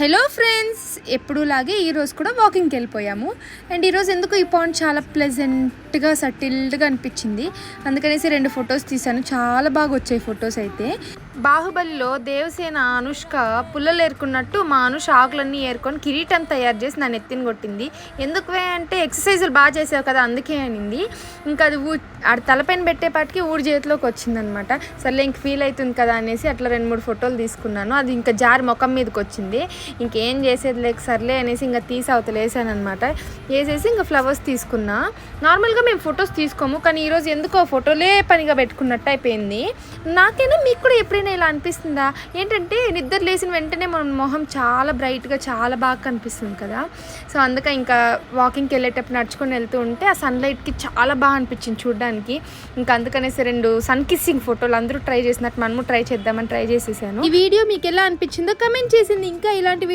Hello friends, ఎప్పుడూలాగే ఈరోజు కూడా వాకింగ్కి వెళ్ళిపోయాము. అండ్ ఈరోజు ఎందుకు ఈ పాయింట్ చాలా ప్లెజెంట్గా సటిల్డ్గా అనిపించింది. అందుకనేసి 2 ఫొటోస్ తీశాను. చాలా బాగా వచ్చాయి ఫొటోస్ అయితే. బాహుబలిలో దేవసేన అనుష్క పుల్లలు ఏరుకున్నట్టు మా అనుష్ ఆకులన్నీ ఏరుకొని కిరీటం తయారు చేసి నన్ను ఎత్తిని కొట్టింది. ఎందుకు అంటే ఎక్సర్సైజులు బాగా చేసావు కదా అందుకే అనింది. ఇంకా అది ఆడ తలపైన పెట్టేపాటికి ఊడి చేతిలోకి వచ్చిందనమాట. సర్లే ఇంక ఫీల్ అవుతుంది కదా అనేసి అట్లా 2-3 ఫోటోలు తీసుకున్నాను. అది ఇంకా జారి ముఖం మీదకి వచ్చింది. ఇంకేం చేసేది లేక సర్లే అనేసి ఇంకా తీసి అవతల వేసాను అనమాట. వేసేసి ఇంకా ఫ్లవర్స్ తీసుకున్నా. నార్మల్గా మేము ఫొటోస్ తీసుకోము, కానీ ఈరోజు ఎందుకో ఫోటోలే పనిగా పెట్టుకున్నట్టు అయిపోయింది. నాకైనా మీకు కూడా ఎప్పుడైనా ఇలా అనిపిస్తుందా? ఏంటంటే నిద్ర లేచిన వెంటనే మన మొహం చాలా బ్రైట్గా చాలా బాగా కనిపిస్తుంది కదా. సో అందుకే ఇంకా వాకింగ్కి వెళ్ళేటప్పుడు నడుచుకొని వెళ్తూ ఉంటే ఆ సన్లైట్కి చాలా బాగా అనిపించింది చూడడానికి. ఇంకా అందుకనేసి 2 సన్ కిస్సింగ్ ఫోటోలు అందరూ ట్రై చేసినట్టు మనము ట్రై చేద్దామని ట్రై చేసేసాను. ఈ వీడియో మీకు ఎలా అనిపించిందో కమెంట్ చేసింది. ఇంకా ఇలాంటి